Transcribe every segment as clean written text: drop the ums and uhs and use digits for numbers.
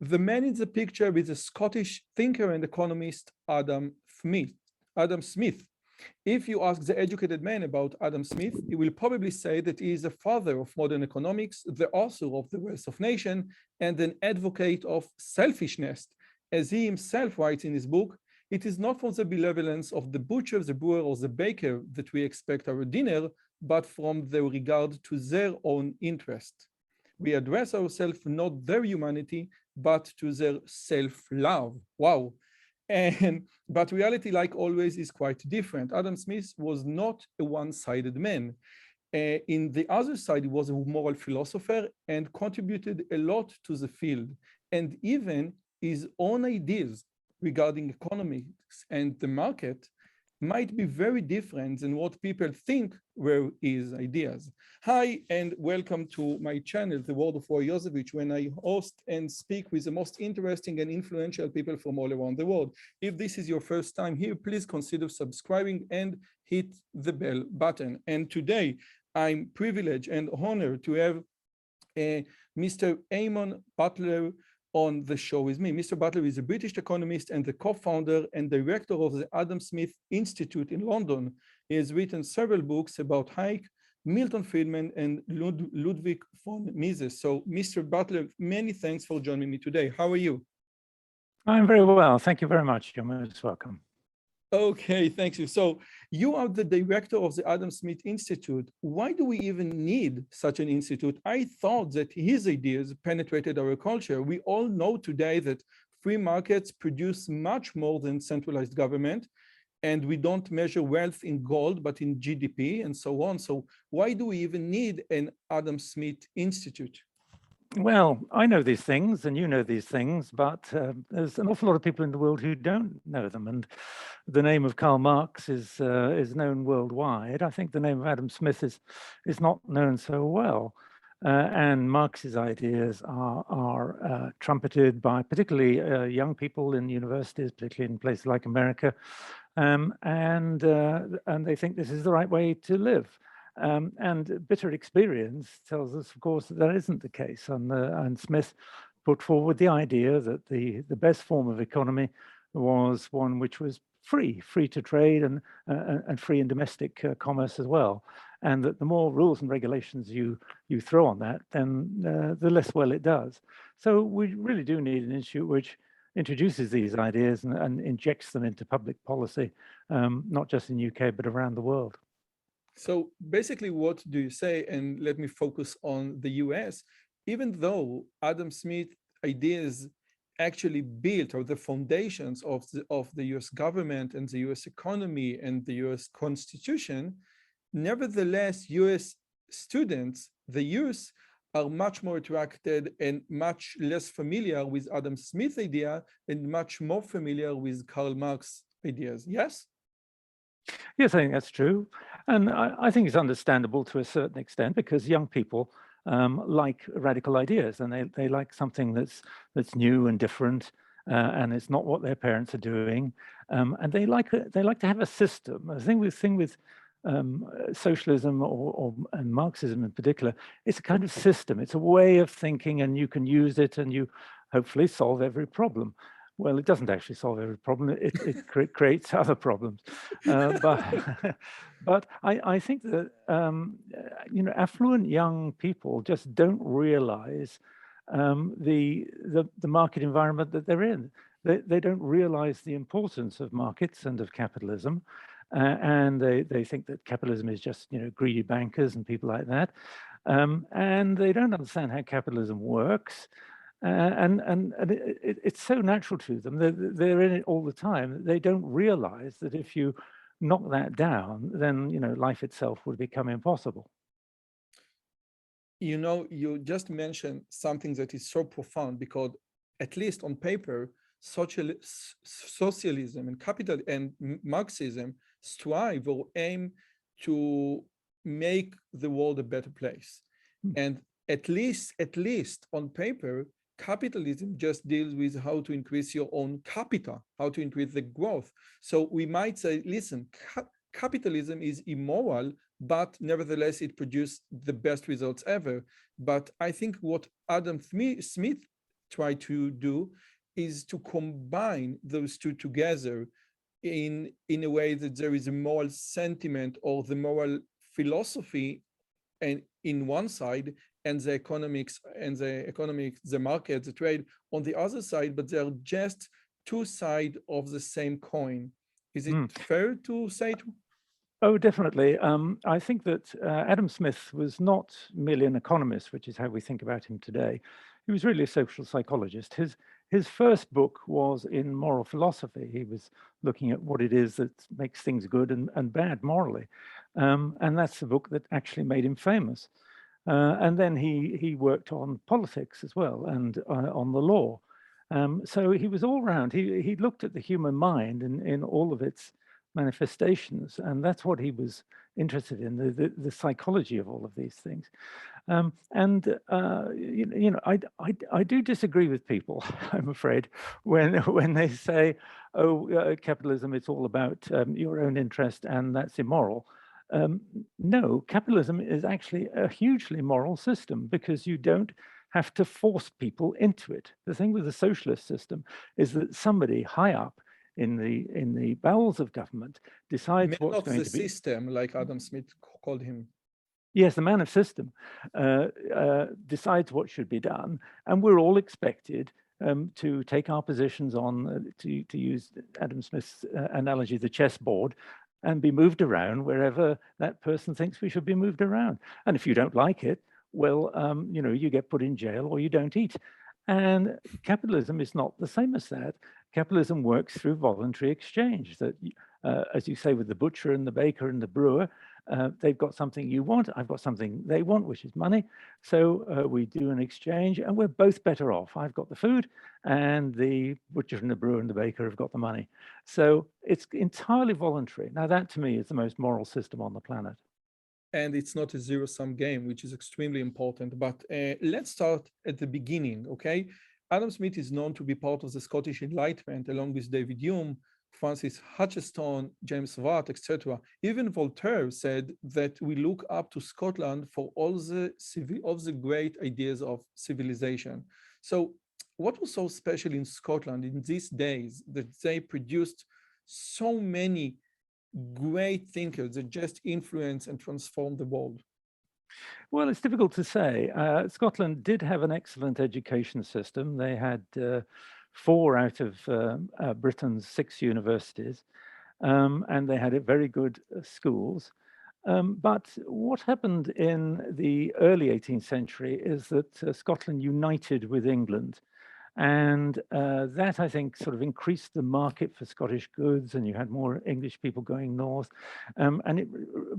The man in the picture is a Scottish thinker and economist, Adam Smith. If you ask the educated man about Adam Smith, he will probably say that he is a father of modern economics, the author of The Wealth of Nations, and an advocate of selfishness. As he himself writes in his book, it is not from the benevolence of the butcher, the brewer, or the baker that we expect our dinner, but from the regard to their own interest. We address ourselves not their humanity, but to their self-love. Wow. But reality, like always, is quite different. Adam Smith was not a one-sided man. In the other side, he was a moral philosopher and contributed a lot to the field. And even his own ideas regarding economics and the market might be very different than what people think were his ideas. Hi, and welcome to my channel, The World of Rועי Yozevich, when I host and speak with the most interesting and influential people from all around the world. If this is your first time here, please consider subscribing and hit the bell button. And today, I'm privileged and honored to have Mr. Eamon Battler on the show with me. Mr. Battler is a British economist and the co-founder and director of the Adam Smith Institute in London. He has written several books about Hayek, Milton Friedman, and Ludwig von Mises. So, Mr. Battler, many thanks for joining me today. How are you? I'm very well. Thank you very much. You're most welcome. Okay, thank you. So you are the director of the Adam Smith Institute. Why do we even need such an institute? I thought that his ideas penetrated our culture. We all know today that free markets produce much more than centralized government, and we don't measure wealth in gold, but in GDP and so on. So why do we even need an Adam Smith Institute? Well, I know these things and you know these things, but there's an awful lot of people in the world who don't know them. And the name of Karl Marx is known worldwide. I think the name of Adam Smith is not known so well. And Marx's ideas are trumpeted by particularly young people in universities, particularly in places like America. And they think this is the right way to live. And bitter experience tells us, of course, that isn't the case. And Smith put forward the idea that the best form of economy was one which was free to trade and free in domestic commerce as well. And that the more rules and regulations you throw on that, then the less well it does. So we really do need an institute which introduces these ideas and injects them into public policy, not just in the UK, but around the world. So basically, what do you say? And let me focus on the US. Even though Adam Smith ideas actually built or the foundations of the US government and the US economy and the US Constitution, nevertheless, US students, the youth, are much more attracted and much less familiar with Adam Smith's idea and much more familiar with Karl Marx's ideas. Yes? Yes, I think that's true. And I think it's understandable to a certain extent because young people like radical ideas and they like something that's new and different and it's not what their parents are doing. And they like to have a system. The thing with socialism and Marxism in particular, it's a kind of system. It's a way of thinking and you can use it and you hopefully solve every problem. Well, it doesn't actually solve every problem. It creates other problems. But I think that affluent young people just don't realize the market environment that they're in. They don't realize the importance of markets and of capitalism, and they think that capitalism is just greedy bankers and people like that, and they don't understand how capitalism works. And it's so natural to them. They're in it all the time. They don't realize that if you knock that down, then life itself would become impossible. You just mentioned something that is so profound because, at least on paper, socialism and capital and Marxism strive or aim to make the world a better place. And at least on paper, capitalism just deals with how to increase your own capital, how to increase the growth. So we might say, listen, capitalism is immoral, but nevertheless, it produced the best results ever. But I think what Adam Smith try to do is to combine those two together in a way that there is a moral sentiment or the moral philosophy and in one side and the economics, the market, the trade on the other side, but they're just two sides of the same coin. Is it fair to say it? Oh, definitely. I think that Adam Smith was not merely an economist, which is how we think about him today. He was really a social psychologist. His first book was in moral philosophy. He was looking at what it is that makes things good and bad morally. And that's the book that actually made him famous. And then he worked on politics as well and on the law. So he was all round. He looked at the human mind in all of its manifestations, and that's what he was interested in, the psychology of all of these things. I do disagree with people, I'm afraid, when they say, oh, capitalism, it's all about your own interest and that's immoral. No, capitalism is actually a hugely moral system because you don't have to force people into it. The thing with the socialist system is that somebody high up in the bowels of government decides what's going to be. The system, like Adam Smith called him. Yes, the man of system decides what should be done, and we're all expected to take our positions on, to use Adam Smith's analogy, the chessboard, and be moved around wherever that person thinks we should be moved around. And if you don't like it, well, you get put in jail or you don't eat. And capitalism is not the same as that. Capitalism works through voluntary exchange. That, as you say, with the butcher and the baker and the brewer, they've got something you want, I've got something they want, which is money. So we do an exchange and we're both better off. I've got the food and the butcher and the brewer and the baker have got the money. So it's entirely voluntary. Now that to me is the most moral system on the planet. And it's not a zero-sum game, which is extremely important. But let's start at the beginning, okay? Adam Smith is known to be part of the Scottish Enlightenment, along with David Hume, Francis Hutcheson, James Watt, etc. Even Voltaire said that we look up to Scotland for all the great ideas of civilization. So what was so special in Scotland in these days that they produced so many great thinkers that just influence and transform the world? Well, it's difficult to say. Scotland did have an excellent education system. They had 4 out of Britain's 6 universities, and they had very good schools. But what happened in the early 18th century is that Scotland united with England. And that, I think, sort of increased the market for Scottish goods, and you had more English people going north. And it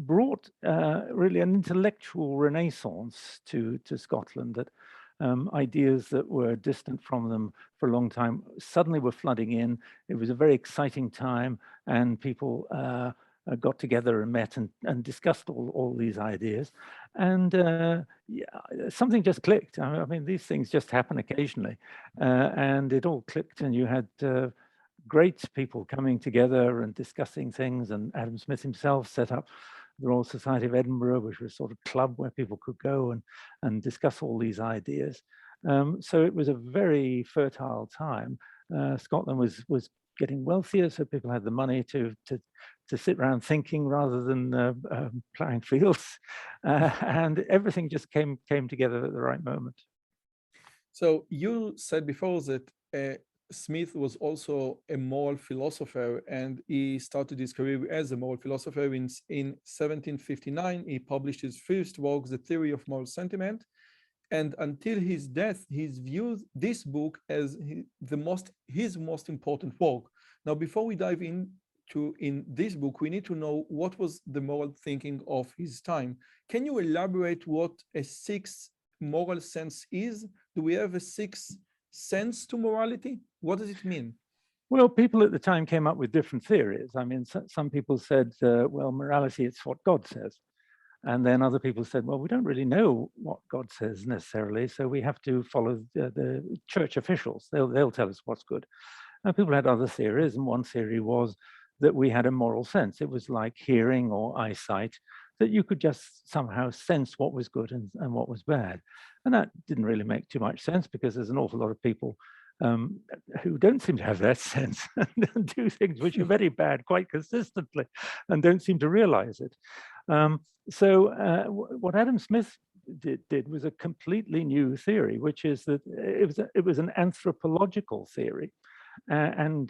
brought really an intellectual renaissance to Scotland, that ideas that were distant from them for a long time suddenly were flooding in. It was a very exciting time, and people got together and met and discussed all these ideas. And something just clicked. I mean, these things just happen occasionally. And it all clicked, and you had great people coming together and discussing things. And Adam Smith himself set up the Royal Society of Edinburgh, which was a sort of club where people could go and discuss all these ideas. So it was a very fertile time. Scotland was getting wealthier, so people had the money to sit around thinking rather than plowing fields, and everything just came together at the right moment. So you said before that Smith was also a moral philosopher, and he started his career as a moral philosopher. In 1759, he published his first work, The Theory of Moral Sentiment, and until his death, he's viewed this book as his most important work. Now, before we dive in this book, we need to know what was the moral thinking of his time. Can you elaborate what a 6th moral sense is? Do we have a 6th sense to morality? What does it mean? Well, people at the time came up with different theories. I mean, some people said, well, morality, it's what God says. And then other people said, well, we don't really know what God says necessarily, so we have to follow the church officials. They'll tell us what's good. And people had other theories, and one theory was that we had a moral sense. It was like hearing or eyesight, that you could just somehow sense what was good and what was bad. And that didn't really make too much sense because there's an awful lot of people who don't seem to have that sense and do things which are very bad quite consistently and don't seem to realize it. So what Adam Smith did was a completely new theory, which is that it was an anthropological theory. And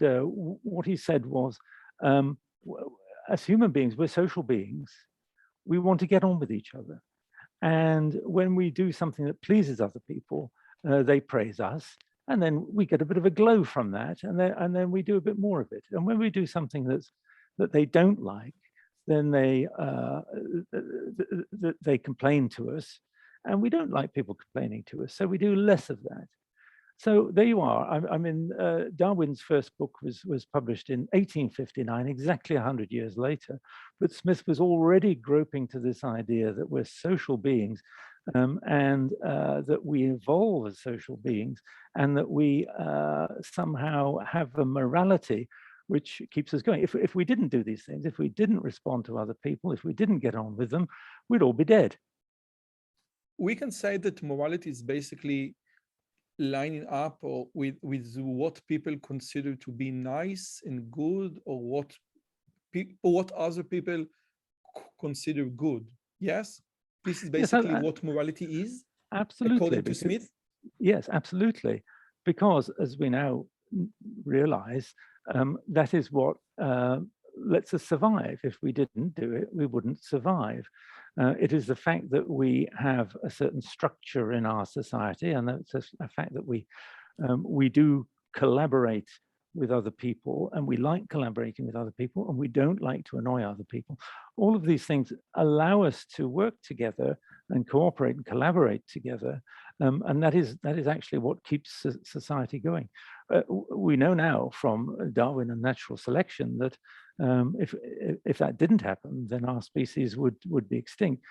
what he said was, as human beings, we're social beings. We want to get on with each other. And when we do something that pleases other people, they praise us. And then we get a bit of a glow from that. And then we do a bit more of it. And when we do something that they don't like, then they complain to us. And we don't like people complaining to us. So we do less of that. So there you are. I mean, Darwin's first book was published in 1859, exactly 100 years later. But Smith was already groping to this idea that we're social beings and that we evolve as social beings and that we somehow have a morality which keeps us going. If we didn't do these things, if we didn't respond to other people, if we didn't get on with them, we'd all be dead. We can say that morality is basically lining up or with what people consider to be nice and good, or what other people consider good. Yes, this is basically what morality is. Absolutely, according to Smith. Yes, absolutely, because as we now realize, that is what lets us survive. If we didn't do it, we wouldn't survive. It is the fact that we have a certain structure in our society, and that's a fact that we do collaborate with other people, and we like collaborating with other people, and we don't like to annoy other people. All of these things allow us to work together and cooperate and collaborate together, and that is actually what keeps society going. We know now from Darwin and natural selection that if that didn't happen, then our species would be extinct.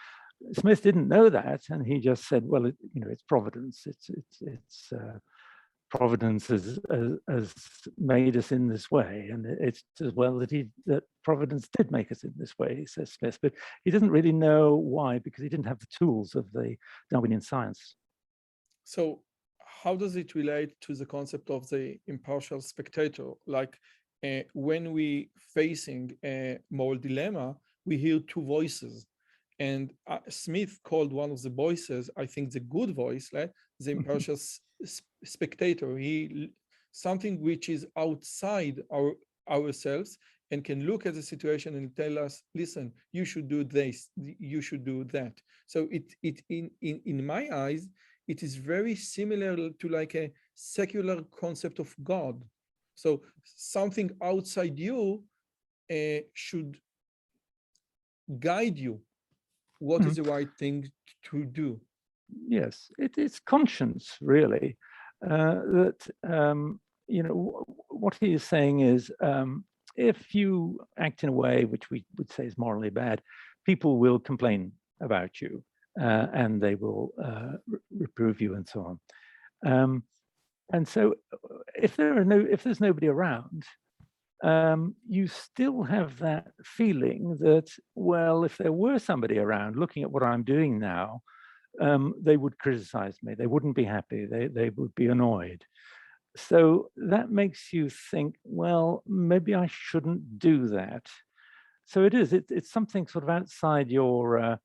Smith didn't know that, and he just said, "Well, it's providence. It's providence has made us in this way, and it's as well that providence did make us in this way," says Smith. But he doesn't really know why, because he didn't have the tools of the Darwinian science. So, how does it relate to the concept of the impartial spectator? Like, when we facing a moral dilemma, we hear two voices, and Smith called one of the voices, I think, the good voice, right? The impartial spectator. Something which is outside ourselves and can look at the situation and tell us, listen, you should do this, you should do that. So in my eyes, it is very similar to like a secular concept of God. So something outside you should guide you. What is the right thing to do? Yes, it's conscience, really. That what he is saying is, if you act in a way which we would say is morally bad, people will complain about you, and they will reprove you and so on. And so, if there's nobody around, you still have that feeling that, well, if there were somebody around looking at what I'm doing now, they would criticize me. They wouldn't be happy. They would be annoyed. So that makes you think, well, maybe I shouldn't do that. So it's something sort of outside your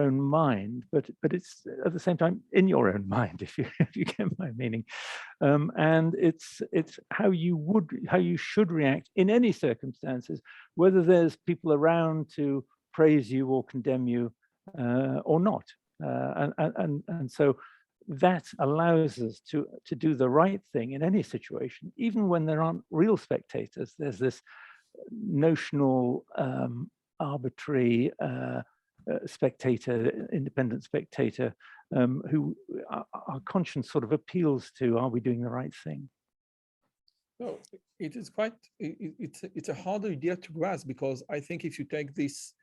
own mind, but it's at the same time in your own mind, if you get my meaning. And it's how you should react in any circumstances, whether there's people around to praise you or condemn you or not. And so that allows us to do the right thing in any situation, even when there aren't real spectators. There's this notional arbitrary spectator, independent spectator, who our conscience sort of appeals to. Are we doing the right thing? So it is quite. It's a hard idea to grasp, because I think if you take this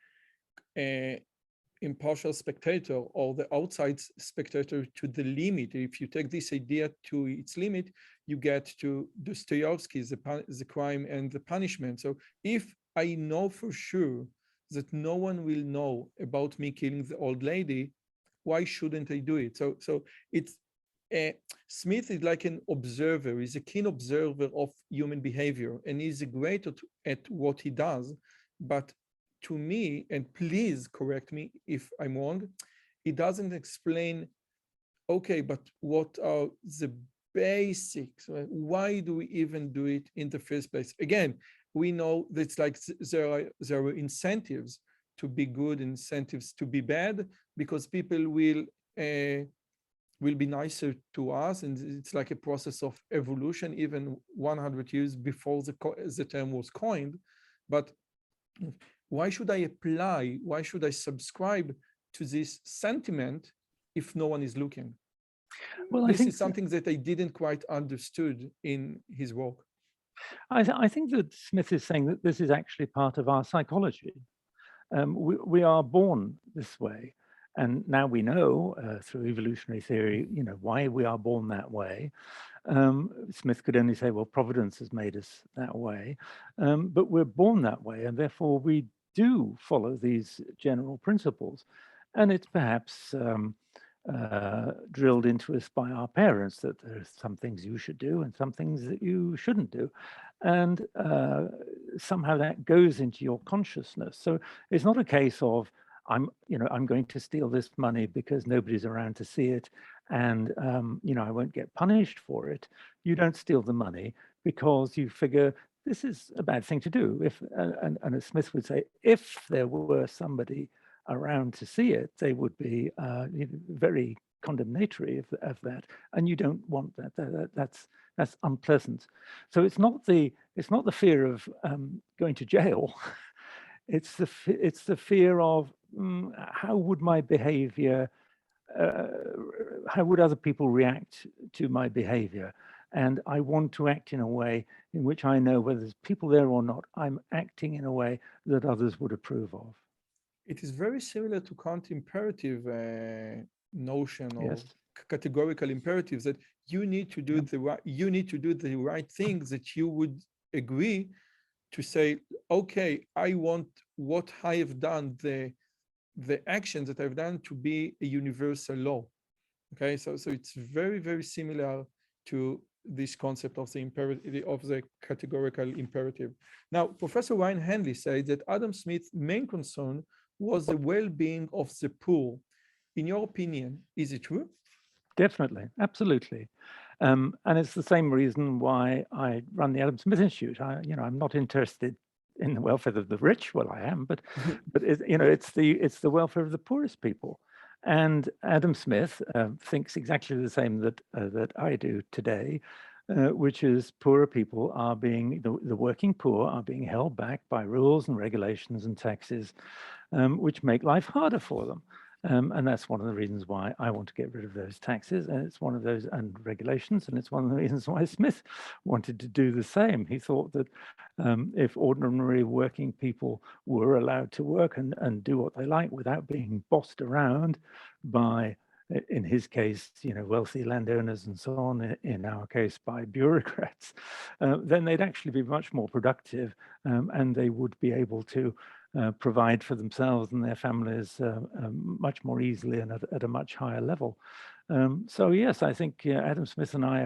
impartial spectator or the outside spectator to the limit, if you take this idea to its limit, you get to Dostoevsky's the Crime and the Punishment. So if I know for sure that no one will know about me killing the old lady, why shouldn't I do it? So it's Smith is like an observer. He's a keen observer of human behavior, and he's great at what he does. But to me, and please correct me if I'm wrong, he doesn't explain, okay, but what are the basics? Why do we even do it in the first place? Again, we know that it's like there are incentives to be good, incentives to be bad, because people will be nicer to us, and it's like a process of evolution, even 100 years before the term was coined. But why should I apply, why should I subscribe to this sentiment if no one is looking? Well, this is something that I didn't quite understood in his work. I think that Smith is saying that this is actually part of our psychology. We are born this way. And now we know through evolutionary theory, why we are born that way. Smith could only say, well, Providence has made us that way. But we're born that way, and therefore we do follow these general principles. And it's perhaps drilled into us by our parents that there are some things you should do and some things that you shouldn't do. And somehow that goes into your consciousness. So it's not a case of, I'm going to steal this money because nobody's around to see it, and I won't get punished for it. You don't steal the money because you figure this is a bad thing to do. And as Smith would say, if there were somebody around to see it, they would be very condemnatory of that, and you don't want that. That's unpleasant. So it's not the fear of going to jail. It's the fear of how would my behavior, how would other people react to my behavior? And I want to act in a way in which I know whether there's people there or not, I'm acting in a way that others would approve of. It is very similar to Kant's imperative notion of Yes. categorical imperatives, that you need to do the right things, that you would agree to say, okay, I want what I have done, the actions that I've done, to be a universal law. Okay, so it's very, very similar to this concept of the categorical imperative. Now, Professor Ryan Hanley said that Adam Smith's main concern was the well-being of the poor. In your opinion, is it true? Definitely, absolutely. And it's the same reason why I run the Adam Smith Institute. I'm not interested in the welfare of the rich. Well, I am, but it's the welfare of the poorest people. And Adam Smith thinks exactly the same that I do today, which is poorer people are being, the working poor are being held back by rules and regulations and taxes, which make life harder for them. And that's one of the reasons why I want to get rid of those taxes, and it's one of those and regulations, and it's one of the reasons why Smith wanted to do the same. He thought that if ordinary working people were allowed to work and do what they like without being bossed around by, in his case, wealthy landowners and so on, in our case, by bureaucrats, then they'd actually be much more productive, and they would be able to provide for themselves and their families much more easily and at a much higher level. So yes, I think Adam Smith and I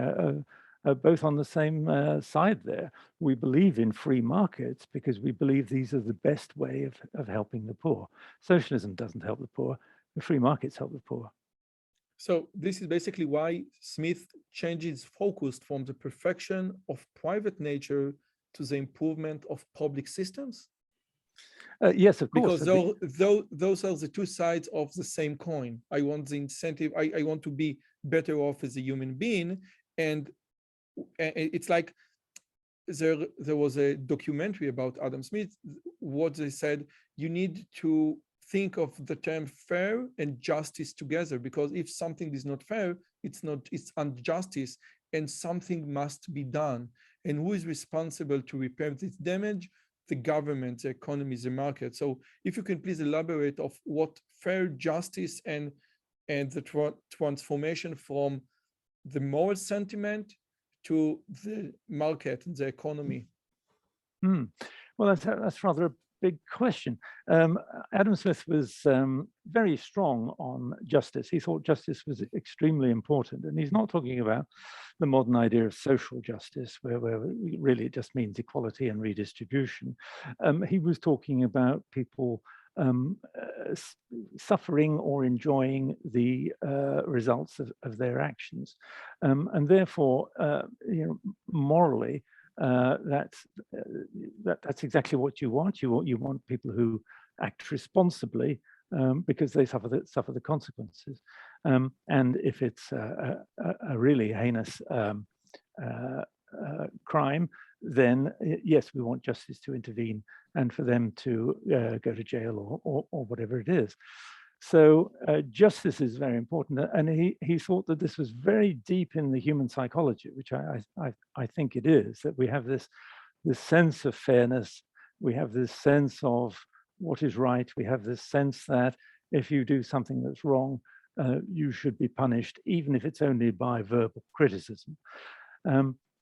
are both on the same side there. We believe in free markets because we believe these are the best way of helping the poor. Socialism doesn't help the poor. The free markets help the poor. So this is basically why Smith changes focus from the perfection of private nature to the improvement of public systems? Yes, of course. Because those are the two sides of the same coin. I want the incentive, I want to be better off as a human being. And it's like there was a documentary about Adam Smith, what they said, you need to think of the term fair and justice together, because if something is not fair, it's injustice, and something must be done. And who is responsible to repair this damage? The government, the economy, the market. So if you can please elaborate of what fair justice and the transformation from the moral sentiment to the market, the economy. Well, that's rather big question. Adam Smith was very strong on justice. He thought justice was extremely important. And he's not talking about the modern idea of social justice, where really it just means equality and redistribution. He was talking about people suffering or enjoying the results of their actions. And therefore, morally, that's exactly what you want. You want people who act responsibly because they suffer the consequences. And if it's a really heinous crime, then yes, we want justice to intervene and for them to go to jail or whatever it is. So justice is very important, and he thought that this was very deep in the human psychology, which I think it is, that we have this sense of fairness, we have this sense of what is right, we have this sense that if you do something that's wrong, you should be punished, even if it's only by verbal criticism.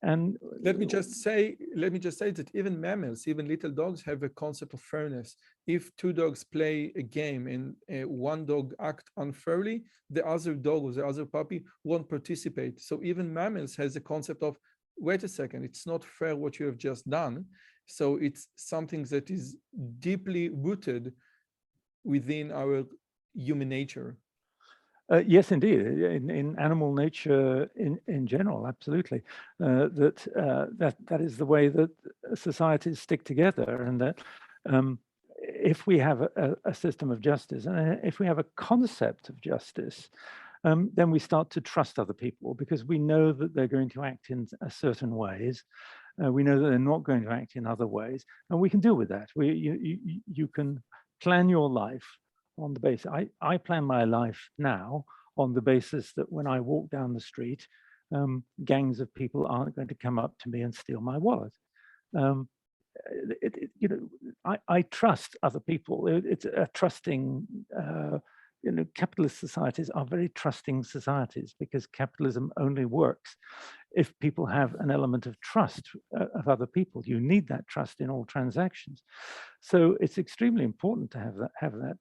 And let me just say that even mammals, even little dogs, have a concept of fairness. If two dogs play a game and one dog acts unfairly, the other dog or the other puppy won't participate. So even mammals has a concept of, wait a second, it's not fair what you have just done. So it's something that is deeply rooted within our human nature. Yes, indeed. In animal nature, in general, absolutely. That is the way that societies stick together, and that if we have a system of justice, and if we have a concept of justice, then we start to trust other people because we know that they're going to act in certain ways. We know that they're not going to act in other ways, and we can deal with that. You can plan your life on the basis, I plan my life now on the basis that when I walk down the street, gangs of people aren't going to come up to me and steal my wallet. I trust other people. It's a trusting, capitalist societies are very trusting societies because capitalism only works if people have an element of trust of other people. You need that trust in all transactions. So it's extremely important to have that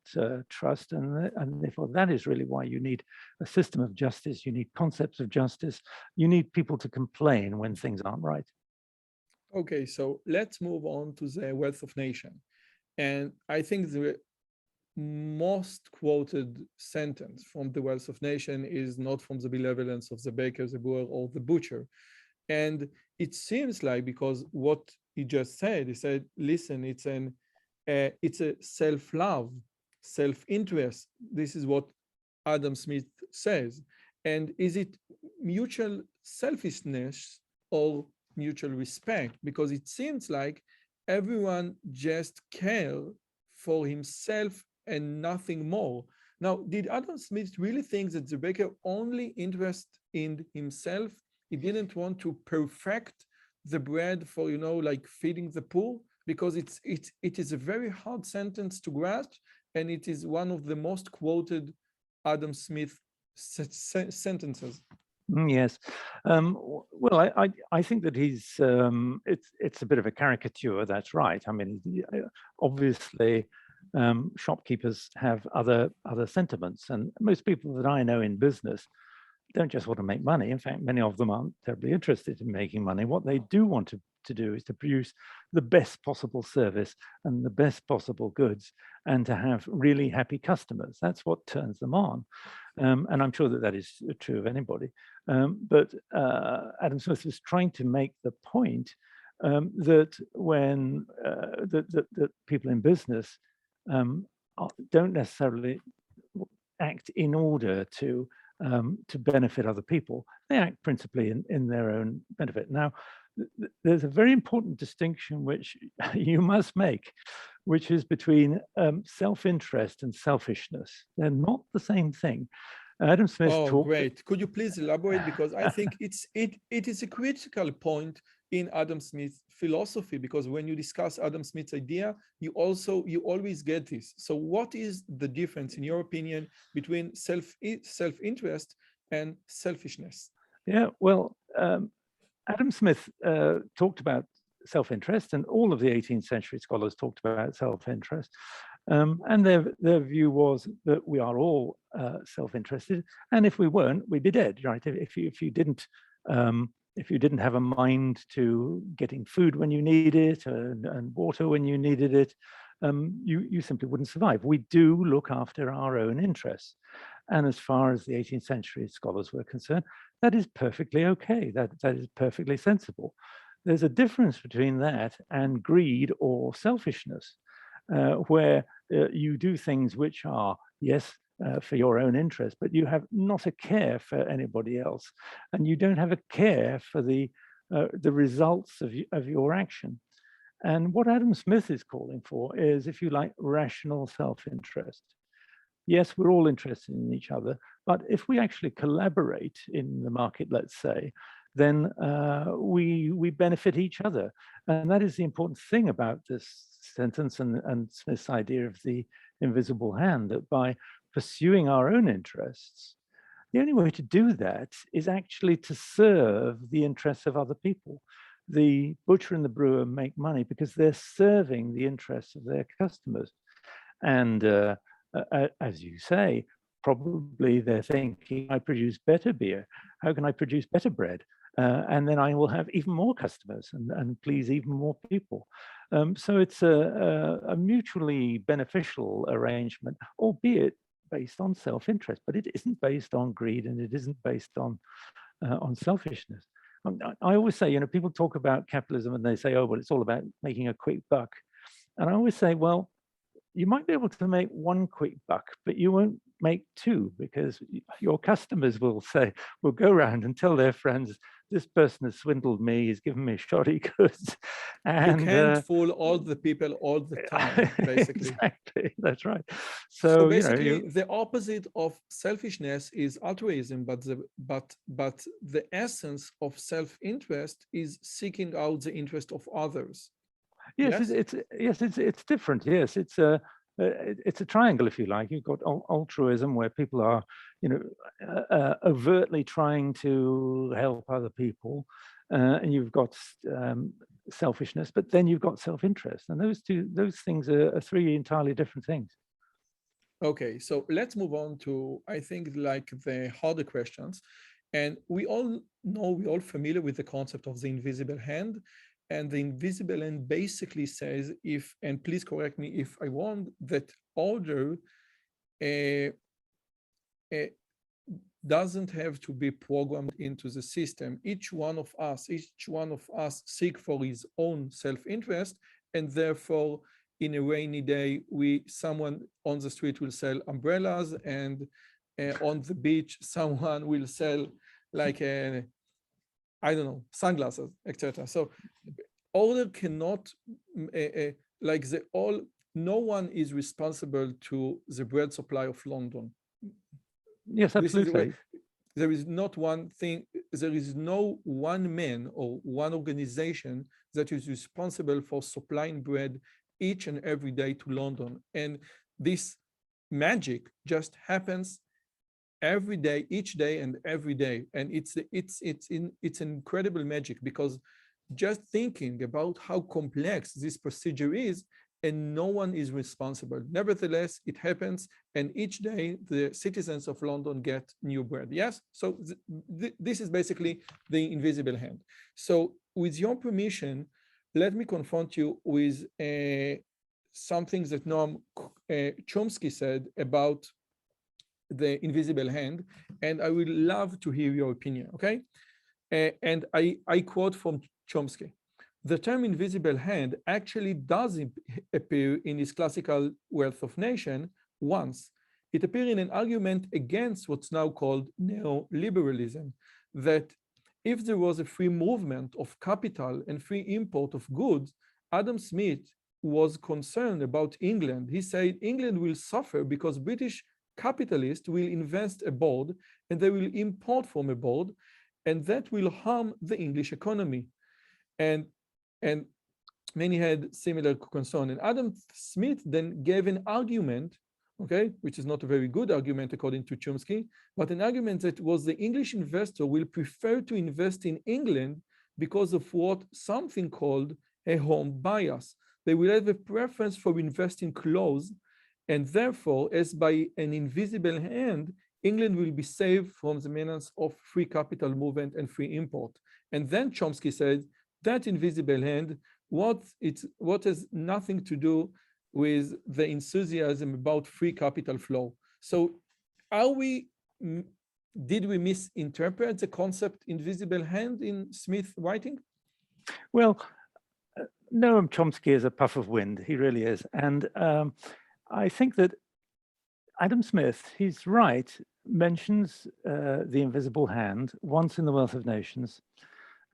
trust, and therefore that is really why you need a system of justice. You need concepts of justice. You need people to complain when things aren't right. Okay, so let's move on to the Wealth of Nations. And I think the most quoted sentence from the Wealth of Nations is not from the benevolence of the baker, the brewer, or the butcher. And it seems like, because what he just said, he said, listen, it's a self-love, self-interest. This is what Adam Smith says. And is it mutual selfishness or mutual respect? Because it seems like everyone just cares for himself and nothing more. Now, did Adam Smith really think that the baker only interested in himself? He didn't want to perfect the bread for, like feeding the poor? Because it is a very hard sentence to grasp, and it is one of the most quoted Adam Smith sentences. Yes. Well, I think that he's, it's a bit of a caricature, that's right. I mean, obviously, shopkeepers have other sentiments, and most people that I know in business don't just want to make money. In fact, many of them aren't terribly interested in making money. What they do want to do is to produce the best possible service and the best possible goods, and to have really happy customers. That's what turns them on. And I'm sure that is true of anybody. But Adam Smith was trying to make the point that when that people in business don't necessarily act in order to benefit other people. They act principally in their own benefit. Now, there's a very important distinction which you must make, which is between self-interest and selfishness. They're not the same thing. Adam Smith talked... great. Could you please elaborate? Because I think it is a critical point in Adam Smith's philosophy, because when you discuss Adam Smith's idea, you always get this. So what is the difference, in your opinion, between self-interest and selfishness? Yeah, well, Adam Smith talked about self-interest, and all of the 18th century scholars talked about self-interest. And their view was that we are all self-interested, and if we weren't, we'd be dead, right? If you didn't have a mind to getting food when you need it and water when you needed it, you simply wouldn't survive. We do look after our own interests. And as far as the 18th century scholars were concerned, that is perfectly okay. That is perfectly sensible. There's a difference between that and greed or selfishness, where you do things which are, yes, for your own interest, but you have not a care for anybody else, and you don't have a care for the results of your action. And what Adam Smith is calling for is, if you like, rational self-interest. Yes, we're all interested in each other, but if we actually collaborate in the market, let's say, then we benefit each other. And that is the important thing about this sentence and Smith's idea of the invisible hand, that by pursuing our own interests, the only way to do that is actually to serve the interests of other people. The butcher and the brewer make money because they're serving the interests of their customers. And as you say, probably they're thinking, I produce better beer. How can I produce better bread? And then I will have even more customers and please even more people. So it's a mutually beneficial arrangement, albeit based on self-interest, but it isn't based on greed and it isn't based on selfishness. I always say, people talk about capitalism and they say, oh, well, it's all about making a quick buck. And I always say, well, you might be able to make one quick buck, but you won't make two, because your customers will go around and tell their friends, this person has swindled me, he's given me shoddy goods. And you can't fool all the people all the time, basically. Exactly, that's right. So basically, the opposite of selfishness is altruism, but the essence of self-interest is seeking out the interest of others. Yes, it's different. Yes, it's a triangle, if you like. You've got altruism, where people are, overtly trying to help other people, and you've got selfishness, but then you've got self-interest, and those things are three entirely different things. Okay, so let's move on to, I think, like the harder questions, and we all know, we're all familiar with the concept of the invisible hand. And the invisible hand basically says, and please correct me if I want, that order doesn't have to be programmed into the system. Each one of us seek for his own self-interest, and therefore, in a rainy day, someone on the street will sell umbrellas, and on the beach, someone will sell like I don't know, sunglasses, etc. So order cannot, no one is responsible to the bread supply of London. Yes, absolutely. There is not one thing, there is no one man or one organization that is responsible for supplying bread each and every day to London. And this magic just happens every day, each day and every day. And it's an incredible magic, because just thinking about how complex this procedure is, and no one is responsible. Nevertheless, it happens, and each day the citizens of London get new bread. Yes, so this is basically the invisible hand. So with your permission, let me confront you with something that Noam Chomsky said about the invisible hand, and I would love to hear your opinion, okay? And I quote from Chomsky: the term invisible hand actually does appear in his classical Wealth of Nations once. It appeared in an argument against what's now called neoliberalism, that if there was a free movement of capital and free import of goods, Adam Smith was concerned about England. He said England will suffer because British capitalists will invest abroad and they will import from abroad, and that will harm the English economy. And many had similar concern. And Adam Smith then gave an argument, okay, which is not a very good argument according to Chomsky, but an argument that was the English investor will prefer to invest in England because of what something called a home bias. They will have a preference for investing clothes, and therefore, as by an invisible hand, England will be saved from the menace of free capital movement and free import. And then Chomsky said, that invisible hand, what has nothing to do with the enthusiasm about free capital flow. So did we misinterpret the concept invisible hand in Smith's writing? Well, Noam Chomsky is a puff of wind, he really is. And I think that Adam Smith, he's right, mentions the invisible hand once in The Wealth of Nations,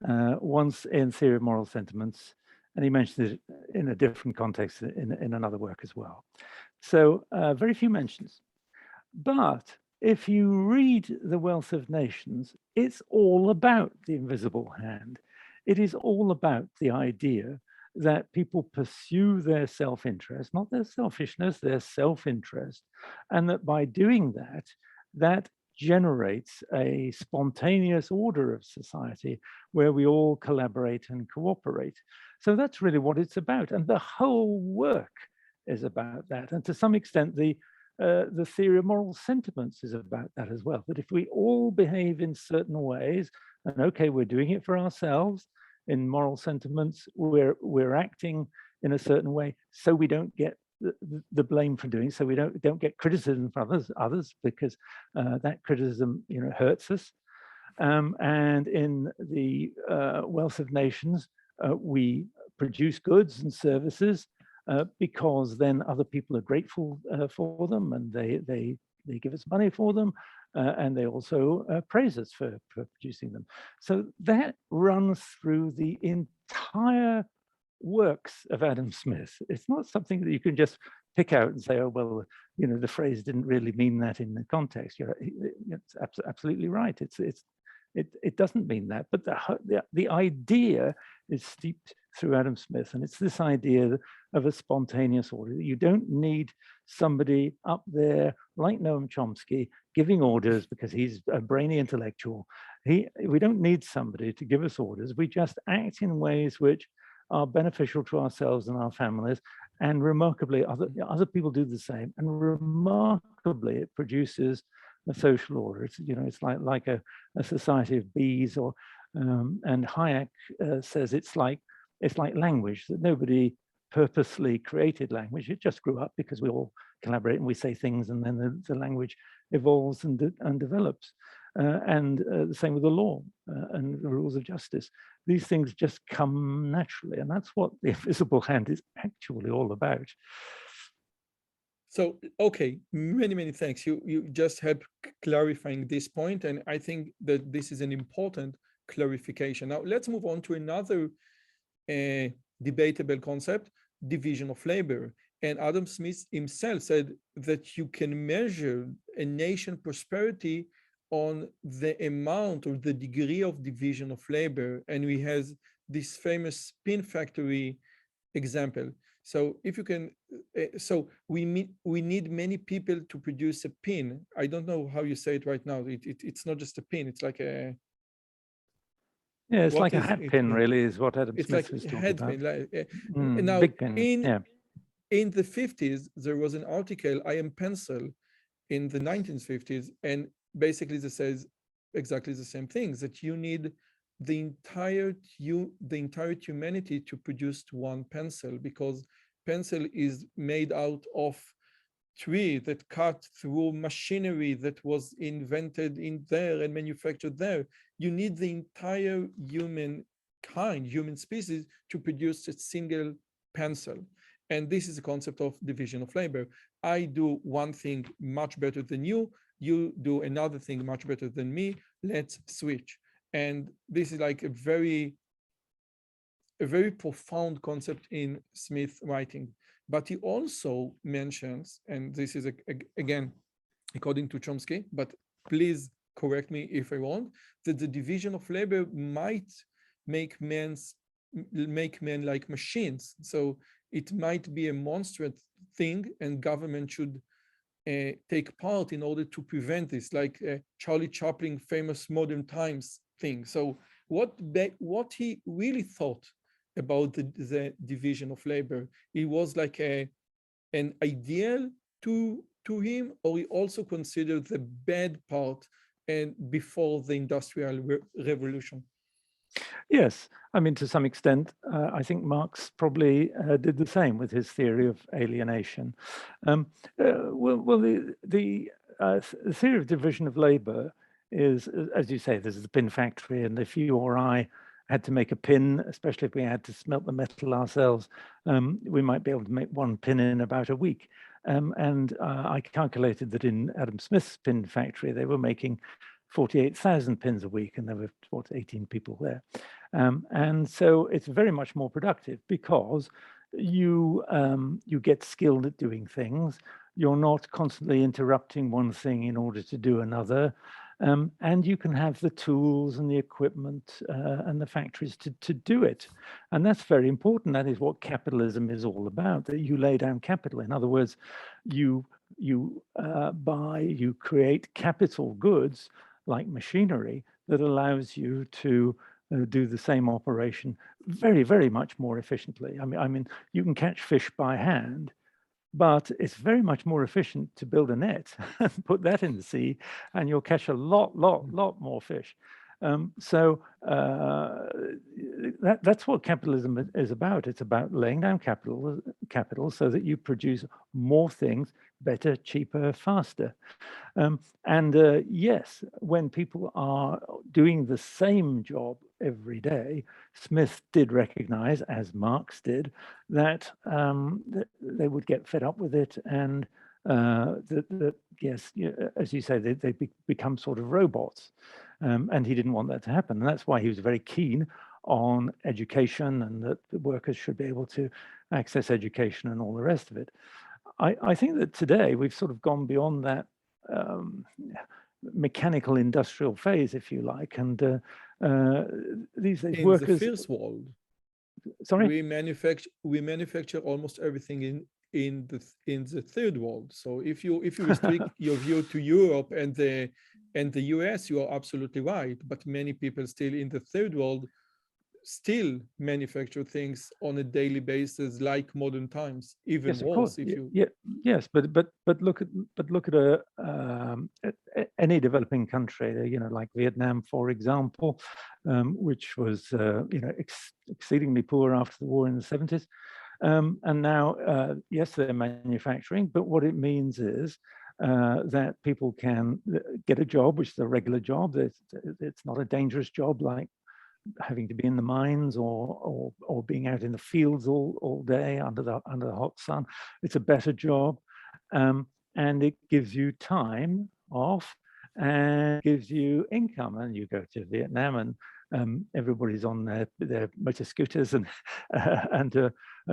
once in Theory of Moral Sentiments, and he mentions it in a different context in another work as well. So very few mentions. But if you read The Wealth of Nations, it's all about the invisible hand. It is all about the idea that people pursue their self-interest, not their selfishness, their self-interest, and that by doing that, that generates a spontaneous order of society where we all collaborate and cooperate. So that's really what it's about. And the whole work is about that. And to some extent, the theory of moral sentiments is about that as well, that if we all behave in certain ways, and okay, we're doing it for ourselves, in moral sentiments, we're acting in a certain way so we don't get the blame for doing, so we don't get criticism from others because that criticism hurts us. And in the Wealth of Nations, we produce goods and services because then other people are grateful for them, and they give us money for them, and they also praise us for producing them. So that runs through the entire works of Adam Smith. It's not something that you can just pick out and say, oh, well, the phrase didn't really mean that in the context. It's absolutely right. It doesn't mean that, but the idea is steeped through Adam Smith, and it's this idea of a spontaneous order. You don't need somebody up there like Noam Chomsky giving orders because he's a brainy intellectual. We don't need somebody to give us orders. We just act in ways which are beneficial to ourselves and our families, and remarkably, other people do the same, and remarkably, it produces a social order. It's like a society of bees, or and Hayek says it's like language, that nobody purposely created language. It just grew up because we all collaborate and we say things, and then the language evolves and develops. And the same with the law and the rules of justice. These things just come naturally, and that's what the invisible hand is actually all about. So, okay, many thanks. You just helped clarifying this point, and I think that this is an important clarification. Now, let's move on to another debatable concept, division of labor. And Adam Smith himself said that you can measure a nation prosperity on the amount or the degree of division of labor. And we have this famous pin factory example. So if you can, so we need many people to produce a pin. I don't know how you say it right now. It's not just a pin. It's like a, yeah, it's like a hat pin, really, is what Adam Smith was talking about. Now, big pin, in the 50s, there was an article, I Am Pencil, in the 1950s, and basically this says exactly the same things, that you need the entire humanity to produce one pencil, because pencil is made out of tree that cut through machinery that was invented in there and manufactured there. You need the entire human species to produce a single pencil. And this is the concept of division of labor. I do one thing much better than you, you do another thing much better than me, let's switch. And this is like a very profound concept in Smith's writing. But he also mentions, and this is again, according to Chomsky, but please correct me if I'm wrong, that the division of labor might make men like machines. So it might be a monstrous thing, and government should take part in order to prevent this, like Charlie Chaplin famous Modern Times thing. So what he really thought about the division of labor? It was like an ideal to him, or he also considered the bad part and before the Industrial Revolution? Yes, I mean, to some extent, I think Marx probably did the same with his theory of alienation. The theory of division of labor is, as you say, there's the pin factory, and if you or I had to make a pin, especially if we had to smelt the metal ourselves, we might be able to make one pin in about a week. And I calculated that in Adam Smith's pin factory, they were making 48,000 pins a week, and there were 18 people there. And so it's very much more productive because you get skilled at doing things. You're not constantly interrupting one thing in order to do another. And you can have the tools and the equipment and the factories to do it. And that's very important. That is what capitalism is all about, that you lay down capital. In other words, you create capital goods like machinery that allows you to do the same operation very, very much more efficiently. I mean, you can catch fish by hand, but it's very much more efficient to build a net and put that in the sea, and you'll catch a lot more fish. That's what capitalism is about. It's about laying down capital so that you produce more things better, cheaper, faster. Yes, when people are doing the same job every day, Smith did recognize, as Marx did, that they would get fed up with it, and yes, as you say, they become sort of robots. And he didn't want that to happen. And that's why he was very keen on education, and that the workers should be able to access education and all the rest of it. I think that today we've sort of gone beyond that mechanical industrial phase, if you like, and these days workers. In the first world, sorry, we manufacture almost everything in the third world. So if you restrict your view to Europe and the US, you are absolutely right. But many people still in the third world still manufacture things on a daily basis, like modern times, even yes, worse. Yes, but look at any developing country, like Vietnam, for example, which was exceedingly poor after the war in the 70s, and now yes, they're manufacturing, but what it means is that people can get a job, which is a regular job. It's not a dangerous job like having to be in the mines or being out in the fields all day under the hot sun. It's a better job, and it gives you time off and gives you income. And you go to Vietnam, and everybody's on their motor scooters and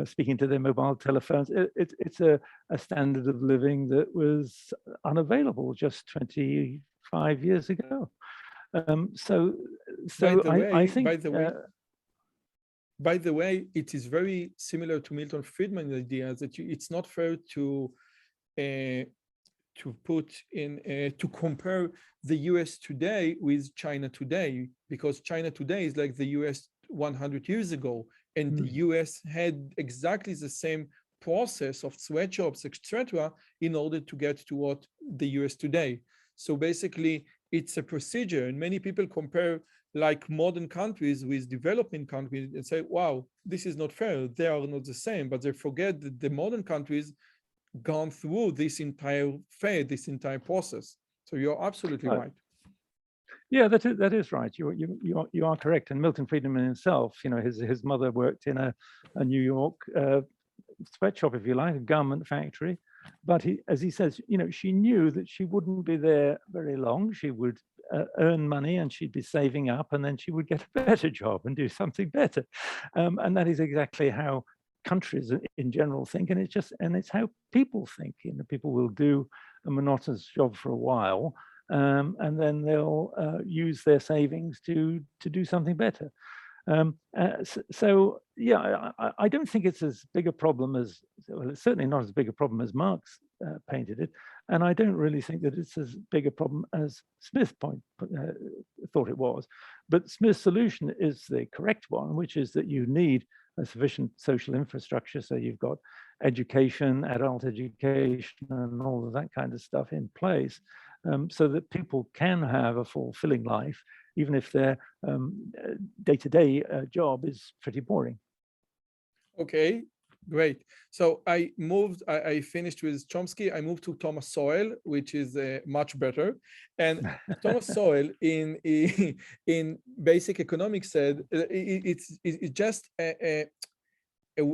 speaking to their mobile telephones. It's a standard of living that was unavailable just 25 years ago. I think. By the way, it is very similar to Milton Friedman's idea that it's not fair to compare the US today with China today, because China today is like the US 100 years ago, and the US had exactly the same process of sweatshops, etc., in order to get to what the US today. So basically, it's a procedure, and many people compare like modern countries with developing countries and say, wow, this is not fair. They are not the same, but they forget that the modern countries gone through this entire phase, this entire process. So you're absolutely right. Yeah, that is right. You are correct. And Milton Friedman himself, his mother worked in a New York sweatshop, if you like, a garment factory. But as he says, she knew that she wouldn't be there very long. She would earn money and she'd be saving up, and then she would get a better job and do something better. And that is exactly how countries in general think, and it's how people think. People will do a monotonous job for a while, and then they'll use their savings to do something better. So yeah, I don't think it's as big a problem as, well, it's certainly not as big a problem as Marx painted it, and I don't really think that it's as big a problem as Smith thought it was. But Smith's solution is the correct one, which is that you need a sufficient social infrastructure. So you've got education, adult education, and all of that kind of stuff in place, so that people can have a fulfilling life, even if their day-to-day job is pretty boring. Okay, great. So I finished with Chomsky. I moved to Thomas Sowell, which is much better. And Thomas Sowell in Basic Economics said it's just a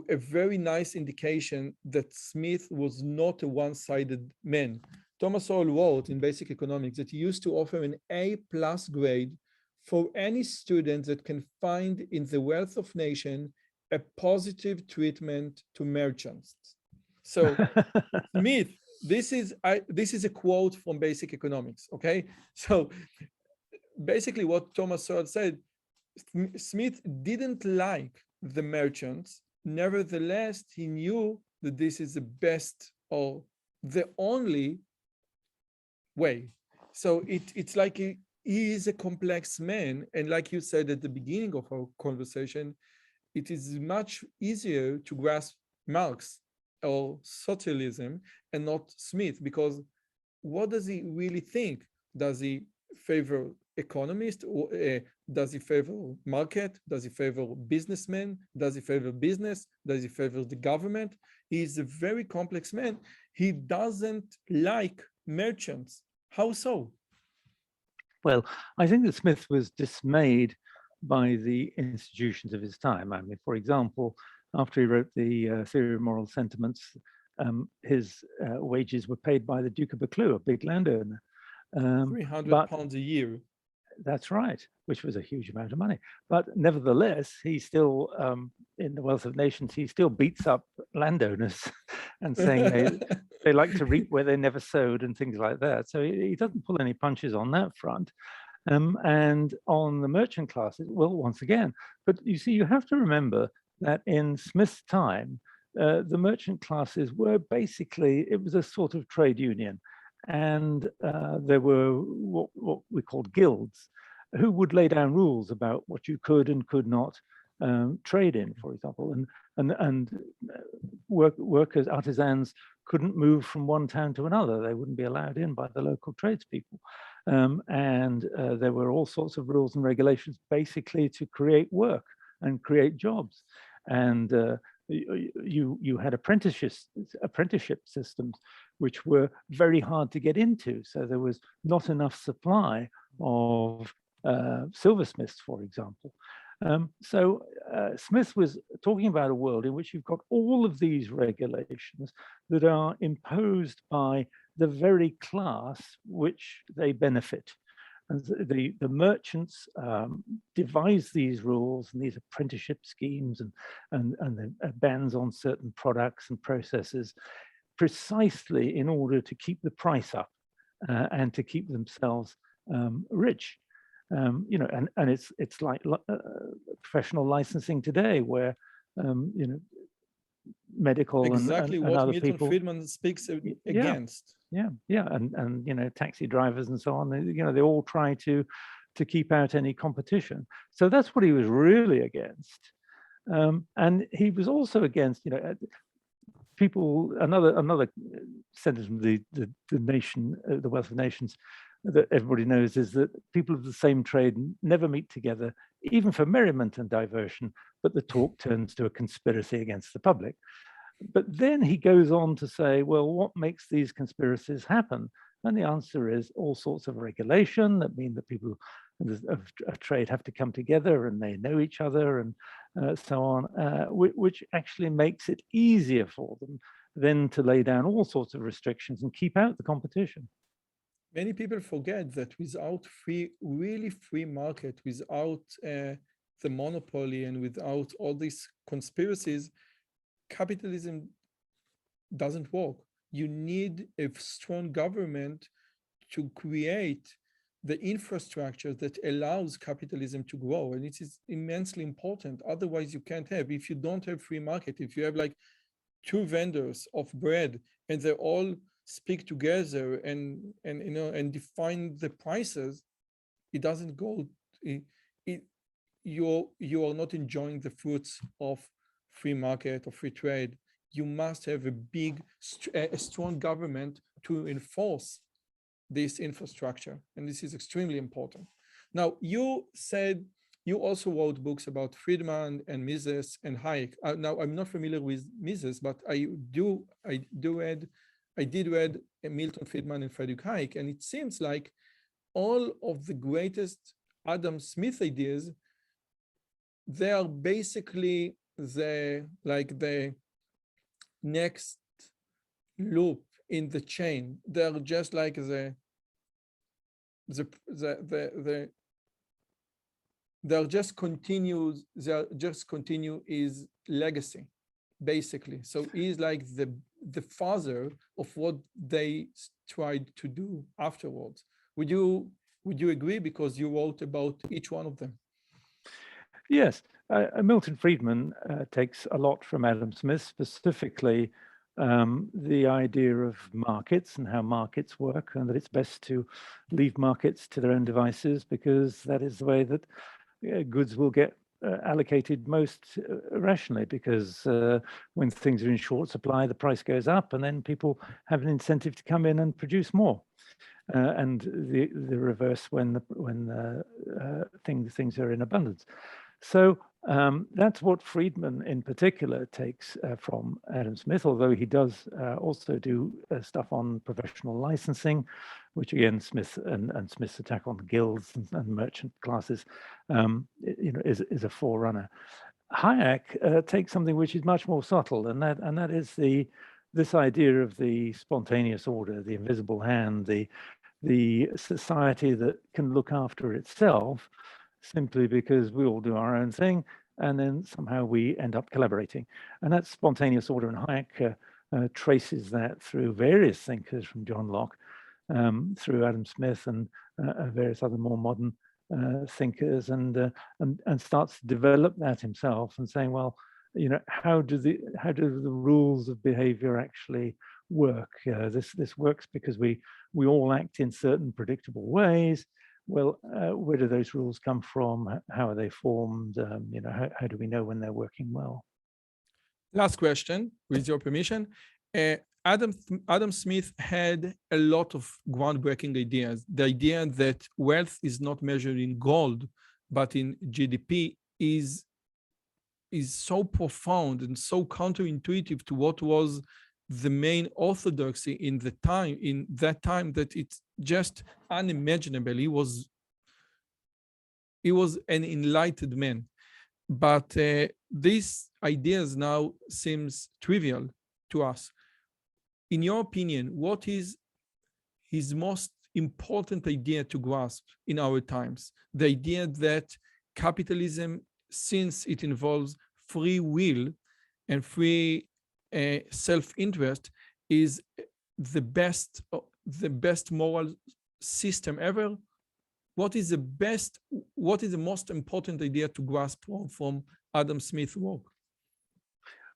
very nice indication that Smith was not a one-sided man. Thomas Sowell wrote in Basic Economics that he used to offer an A+ grade for any student that can find in the wealth of nation a positive treatment to merchants. So Smith, this is a quote from Basic Economics, okay? So basically what Thomas Sowell said, Smith didn't like the merchants. Nevertheless, he knew that this is the best or the only way. So it's like he is a complex man. And like you said at the beginning of our conversation, it is much easier to grasp Marx or socialism and not Smith, because what does he really think? Does he favor economist, or does he favor market? Does he favor businessmen? Does he favor business? Does he favor the government? He is a very complex man. He doesn't like merchants. How so? Well, I think that Smith was dismayed by the institutions of his time. I mean, for example, after he wrote the Theory of Moral Sentiments, his wages were paid by the Duke of Buccleuch, a big landowner. 300 pounds a year. That's right, which was a huge amount of money. But nevertheless, he still, in the Wealth of Nations, he still beats up landowners and saying they like to reap where they never sowed and things like that. So he doesn't pull any punches on that front. And on the merchant classes, well, once again, but you see, you have to remember that in Smith's time, the merchant classes were basically, it was a sort of trade union. And there were what we called guilds, who would lay down rules about what you could and could not trade in, for example. And workers, artisans couldn't move from one town to another. They wouldn't be allowed in by the local tradespeople. And there were all sorts of rules and regulations basically to create work and create jobs. And you had apprenticeship systems which were very hard to get into. So there was not enough supply of silversmiths, for example. So Smith was talking about a world in which you've got all of these regulations that are imposed by the very class which they benefit. And the merchants devise these rules and these apprenticeship schemes and the bans on certain products and processes precisely in order to keep the price up and to keep themselves rich. You know, and it's like professional licensing today, where you know, medical exactly and what other Milton people, Friedman speaks against. Yeah, and you know, taxi drivers and so on. You know, they all try to keep out any competition. So that's what he was really against, and he was also against, you know, people. Another sentence from the nation, the Wealth of Nations, that everybody knows, is that people of the same trade never meet together, even for merriment and diversion, but the talk turns to a conspiracy against the public. But then he goes on to say, well, what makes these conspiracies happen? And the answer is all sorts of regulation that mean that people of trade have to come together and they know each other and so on, which actually makes it easier for them then to lay down all sorts of restrictions and keep out the competition. Many people forget that without really free market, without the monopoly and without all these conspiracies, capitalism doesn't work. You need a strong government to create the infrastructure that allows capitalism to grow. And it is immensely important. Otherwise, you can't have, if you don't have free market, if you have like two vendors of bread and they all speak together and you know, and define the prices, it doesn't go, you are not enjoying the fruits of free market or free trade, you must have a strong government to enforce this infrastructure. And this is extremely important. Now, you said you also wrote books about Friedman and Mises and Hayek. Now, I'm not familiar with Mises, but I did read Milton Friedman and Friedrich Hayek, and it seems like all of the greatest Adam Smith ideas, they are basically the next loop in the chain. They are just like they'll just continue his legacy, basically. So he's like the father of what they tried to do afterwards. Would you agree, because you wrote about each one of them? Yes, Milton Friedman takes a lot from Adam Smith, specifically the idea of markets and how markets work, and that it's best to leave markets to their own devices, because that is the way that goods will get allocated most rationally, because when things are in short supply, the price goes up, and then people have an incentive to come in and produce more. And the reverse when things are in abundance. So that's what Friedman in particular takes from Adam Smith, although he does also do stuff on professional licensing, which again, Smith and Smith's attack on the guilds and merchant classes, is a forerunner. Hayek takes something which is much more subtle, and that is this idea of the spontaneous order, the invisible hand, the society that can look after itself, simply because we all do our own thing, and then somehow we end up collaborating. And that spontaneous order, and Hayek traces that through various thinkers, from John Locke, through Adam Smith and various other more modern thinkers, and starts to develop that himself, and saying, well, how do the rules of behavior actually work? This works because we all act in certain predictable ways. Well, where do those rules come from? How are they formed? How do we know when they're working well? Last question, with your permission. Adam Smith had a lot of groundbreaking ideas. The idea that wealth is not measured in gold, but in GDP is so profound and so counterintuitive to what was the main orthodoxy in that time, that it's just unimaginable. He was an enlightened man, but these ideas now seems trivial to us. In your opinion, what is his most important idea to grasp in our times? The idea that capitalism, since it involves free will and free self-interest, is the best moral system ever? What is the most important idea to grasp from Adam Smith's work?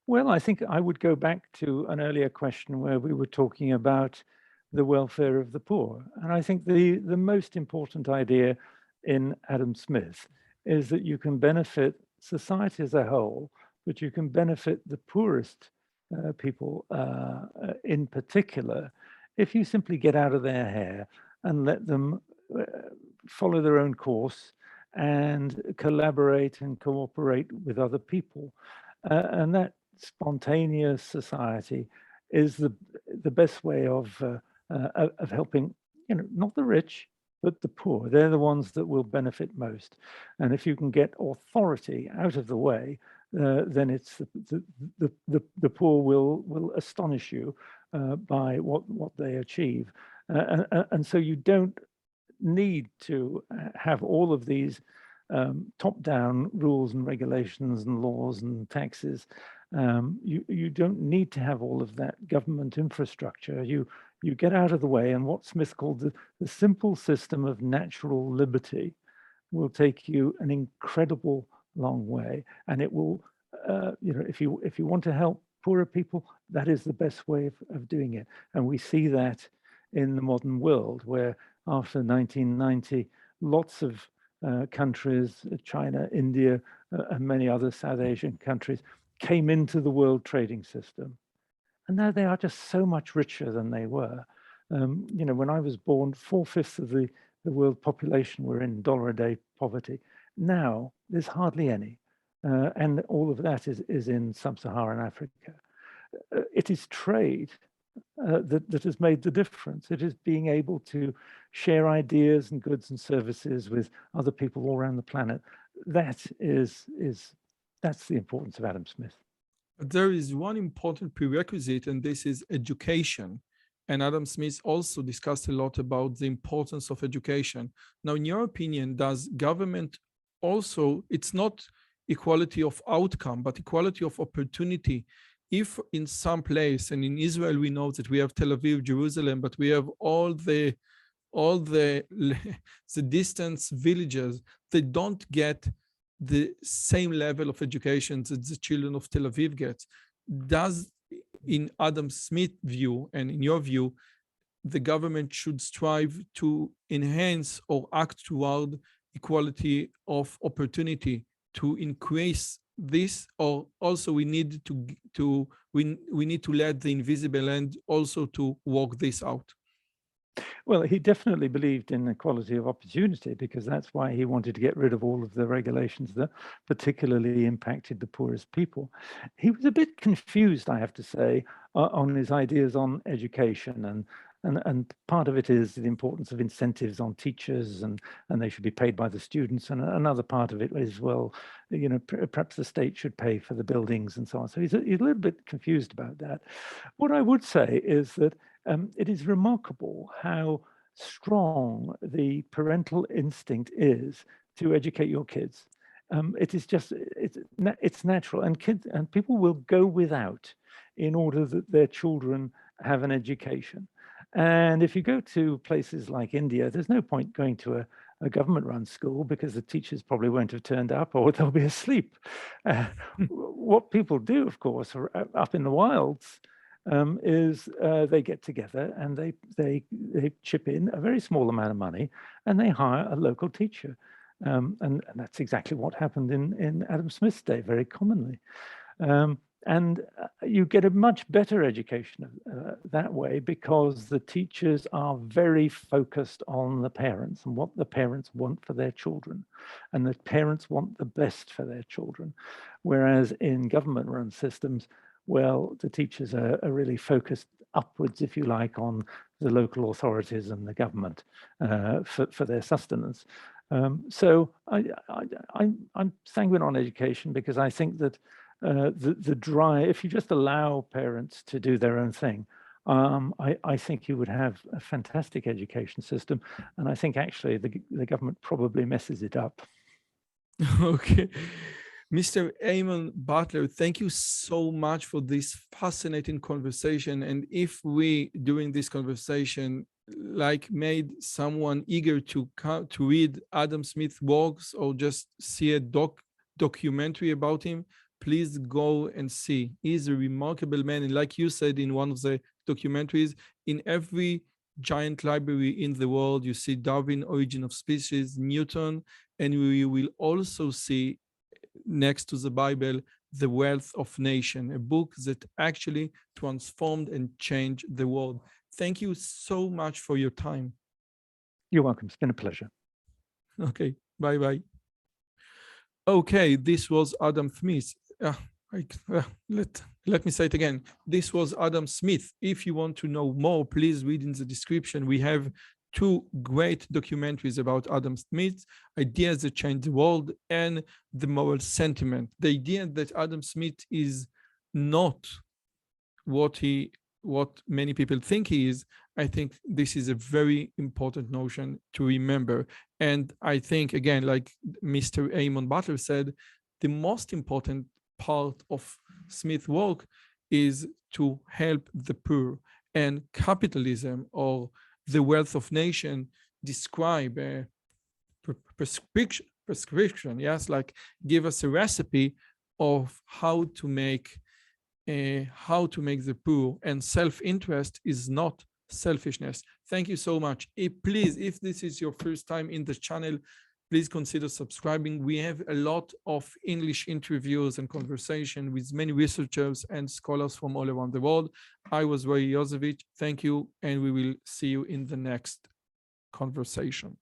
Well, I think I would go back to an earlier question where we were talking about the welfare of the poor. And I think the most important idea in Adam Smith is that you can benefit society as a whole, but you can benefit the poorest people in particular if you simply get out of their hair and let them follow their own course and collaborate and cooperate with other people. And that spontaneous society is the best way of helping, not the rich, but the poor. They're the ones that will benefit most. And if you can get authority out of the way, then it's the poor will astonish you by what they achieve. And so you don't need to have all of these top-down rules and regulations and laws and taxes. You don't need to have all of that government infrastructure. You get out of the way, and what Smith called the simple system of natural liberty will take you an incredible long way. And it will, if you want to help poorer people, that is the best way of doing it. And we see that in the modern world, where after 1990, lots of countries, China, India, and many other South Asian countries, came into the world trading system. And now they are just so much richer than they were. You know, when I was born, 4/5 of the world population were in $1-a-day poverty. Now there's hardly any. And all of that is in sub-Saharan Africa. It is trade that has made the difference. It is being able to share ideas and goods and services with other people all around the planet. That's the importance of Adam Smith. There is one important prerequisite, and this is education. And Adam Smith also discussed a lot about the importance of education. Now, in your opinion, does government also, it's not equality of outcome, but equality of opportunity? If in some place, and in Israel we know that we have Tel Aviv, Jerusalem, but we have all the distant villages, they don't get the same level of education that the children of Tel Aviv get. Does, in Adam Smith's view, and in your view, the government should strive to enhance or act toward equality of opportunity to increase this, or also we need to let the invisible hand also to work this out? Well, he definitely believed in equality of opportunity, because that's why he wanted to get rid of all of the regulations that particularly impacted the poorest people. He was a bit confused, I have to say, on his ideas on education, and part of it is the importance of incentives on teachers, and they should be paid by the students, and another part of it is, well, you know, perhaps the state should pay for the buildings and so on. So he's a little bit confused about that. What I would say is that it is remarkable how strong the parental instinct is to educate your kids. It is just, it's natural, and kids and people will go without in order that their children have an education. And if you go to places like India, there's no point going to a government-run school, because the teachers probably won't have turned up, or they'll be asleep. What people do, of course, up in the wilds, is they get together and they chip in a very small amount of money, and they hire a local teacher. And that's exactly what happened in Adam Smith's day, very commonly. And you get a much better education that way, because the teachers are very focused on the parents and what the parents want for their children, and the parents want the best for their children. Whereas in government-run systems, well, the teachers are really focused upwards, if you like, on the local authorities and the government for their sustenance. So I'm sanguine on education, because I think that the drive, if you just allow parents to do their own thing, I think you would have a fantastic education system. And I think actually the government probably messes it up. Okay. Mr. Eamon Butler, thank you so much for this fascinating conversation. And if we, during this conversation, like made someone eager to read Adam Smith's works, or just see a documentary about him, please go and see. He's a remarkable man. And like you said in one of the documentaries, in every giant library in the world, you see Darwin, Origin of Species, Newton, and we will also see, next to the Bible, The Wealth of Nation, a book that actually transformed and changed the world. Thank you so much for your time. You're welcome. It's been a pleasure. Okay, bye-bye. Okay, this was Adam Smith. Let me say it again. This was Adam Smith. If you want to know more, please read in the description. We have 2 great documentaries about Adam Smith, Ideas That Change the World and The Moral Sentiment. The idea that Adam Smith is not what many people think he is, I think this is a very important notion to remember. And I think, again, like Mr. Eamon Butler said, the most important part of Smith's work is to help the poor. And capitalism, or The Wealth of Nation, describe a prescription, yes, like give us a recipe of how to make the poor, and self-interest is not selfishness. Thank you so much. Please, if this is your first time in the channel, please consider subscribing. We have a lot of English interviews and conversation with many researchers and scholars from all around the world. I was Rועי Yozevich. Thank you, and we will see you in the next conversation.